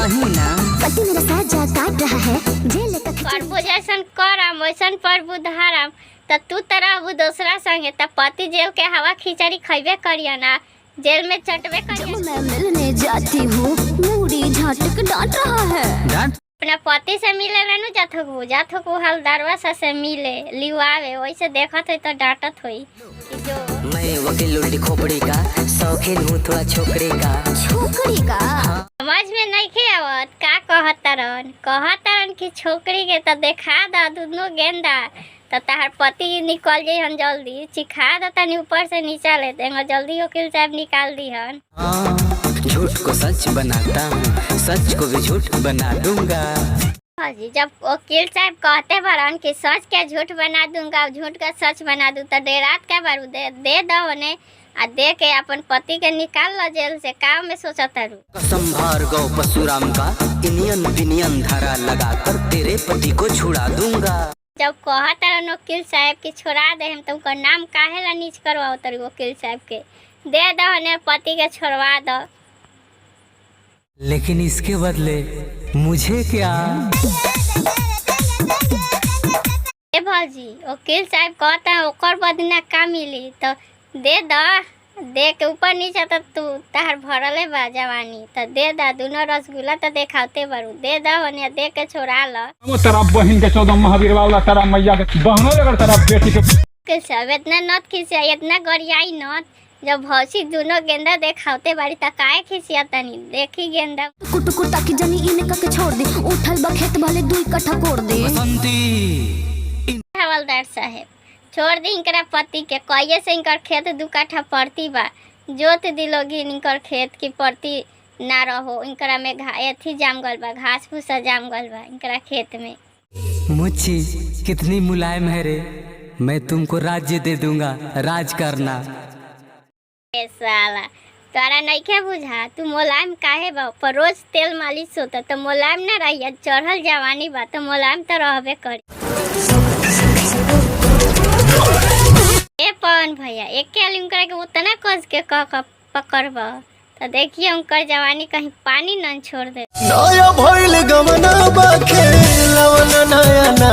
कहीं ना पति मेरा साजा काट रहा है जेल का करबो जैसन करम वैसन प्रभु धरम। तो तू तरह वो दूसरा संगे तो पति जेल के हवा खिचड़ी खइबे करिया ना, जेल में चटबे करिया। मैं मिलने जाती हूँ मूडी झटक डांट रहा है। डांट अपना पति से मिले रहनु जात हो हलदारवा से मिले लिवावे, वैसे देखत हो तो डांटत होई कि जो मैं वकील उल्टी खोपड़ी का शौकीन हूँ थोड़ा छोकरी का। छोकरी का समझ में नहीं खे आवत का कहतरन कि छोकरी के तो देखा दा दोनों गेंदा तो तार पति निकल जाई हन जल्दी, चिखा दा तनी ऊपर से नीचा ले देंगे जल्दी वकील साहब निकाल दी हन। झूठ को सच बनाता हूँ, सच को भी झूठ बना दूंगा। हाँ जी, जब वकील साहब कहते बरन कि सच के झूठ बना दूंगा झूठ का सच बना दूं तो डेरात के बारू दे दो उन्हें आ दे के अपन पति के निकाल लो जेल से, काम में सोचता रू। संभार गौ परशुराम का इनियन बिनियन धारा लगाकर तेरे पति को छुड़ा दूंगा। जब कहता वकील साहब की छोड़ा दे हम तुमको नाम काहे ला नीच करवाओ तरी वकील साहब के दे दो उन्हें पति के छोड़वा दो। लेकिन इसके बदले मुझे क्या? ए भौजी वकील साहब कहता है ओकर बदना का मिली तो दे के ऊपर नीचे तो तू तार भरले बा जवानी तो दे दा दोनों रसगुल्ला तो देखाते बारू दे दा उन्हें दे के छोड़ा लो। वो तेरा बहन के 14 महावीर वाला तेरा मैया के बहनों लगर तेरा बेटी के वकील साहब इतना नत खिसिया इतना गरियाई नत, जब भौसी दोनों गेंदा देखाते बारी त काहे खिसिया तनी देखी गेंदा कुटकुट ताकि जनी इनका के छोड़ दे उठल बा खेत भले 2 कट्ठा कोड़ दे। हवलदार साहब छोड़ दी इनकरा पति के कहिए से इनकर खेत 2 कट्ठा पड़ती बा जोत दिलोगी इनकर खेत की पड़ती ना रहो इनकरा में अथी जाम गल बा घास भूसा जाम गल बा इनकरा खेत में। मुच्छी कितनी मुलायम है रे, मैं तुमको राज्य दे दूंगा, राज करना। ए साला तोरा नइखे बुझा तू मुलायम काहे बा, पर रोज तेल मालिश होता तो मुलायम ना रहिया, चढ़ल जवानी बा तो मुलायम तो रहबे करी। ए पवन भैया एक के आलिम करे के उतना कस के पकड़बा तो देखिए उनकर जवानी कहीं पानी न छोड़ दे। नया भइल गवना बा खेलवना नया ना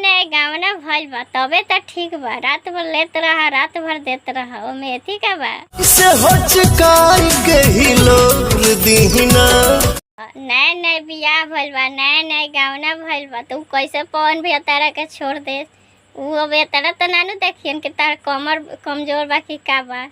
नए गावना भइल बा तबे तो ठीक बा, रात भर लेत रहा रात भर देत रहा ओमे एथी का बा से हचकाई के हिलोर दीना। नए बियाह भइल बा नए गावना भइल बा तो कैसे पवन भैया तारा के छोड़ दे, वो बेतरा तो नानू देखियन कि तार कमर कमजोर बा कि का बा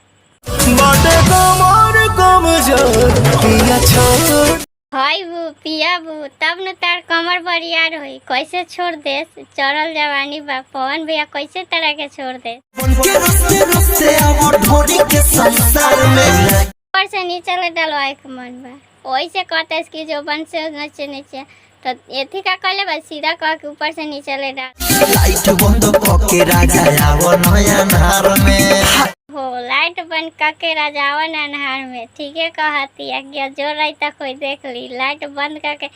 बाटे कमर कमजोर पिया छोड़ हई बू पिया बू तब न तार कमर बरियार होई, कैसे छोड़ दे चढ़ल जवानी बा पवन भैया कैसे तारा के छोड़ दे। के रुस्ते और ढोरी के संसार में ऊपर से नीचे ले डलवाए के मन बा वैसे कहता है इसकी जो बन से नीचे तो एथी का कहले बा सीधा कह के ऊपर से नीचे ले डाल लाइट बंद करके राजा आवो नया नहर में हो लाइट बंद करके राजावन अनहार में ठीक है कहती है जो रही तक कोई देख ली लाइट बंद करके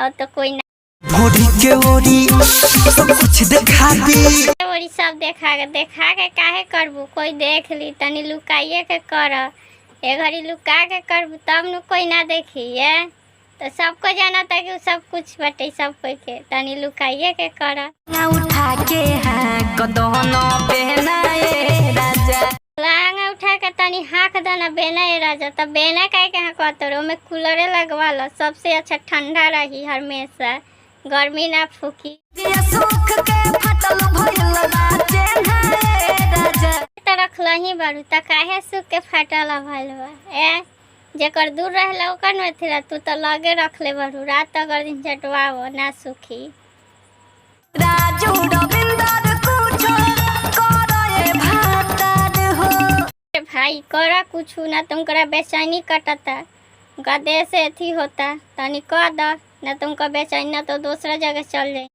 और तो कोई ना घोड़ी के ओरी सब कुछ दिखा दी ओरी सब देखा के काहे करबू कोई देख ली तनी लुकाइए के कर ए घड़ी लुका के करबू तब न कोई ना देखी है तो सबको जाना था कि सब कुछ बटे सब कोई के तनी लुकाइए के कर उठा के कदोनो बेनाए राजा लांगा उठा के तनी हाथ देना बेना ए राजा तब बेना काहे के हाँ कहते में कूलरे लगवा लो सबसे अच्छा ठंडा रही हमेशा गर्मी ना फूकी सुख के फटल भइल राजे राजा तो रखल ही बारू त काहे सुख के फाटल भइल बा ए जेकर दूर रहला ओकर न थी तू तो लगे रख ले बारू रात अगर दिन चटवाओ ना सुखी राजू रविंदर कुछो करे भातर हो भाई करा कुछ ना तुमकरा बेचैनी कटता गदे से अथी होता तनी कह द ना तुमको बेचैनी ना तो दूसरा जगह चल जाए।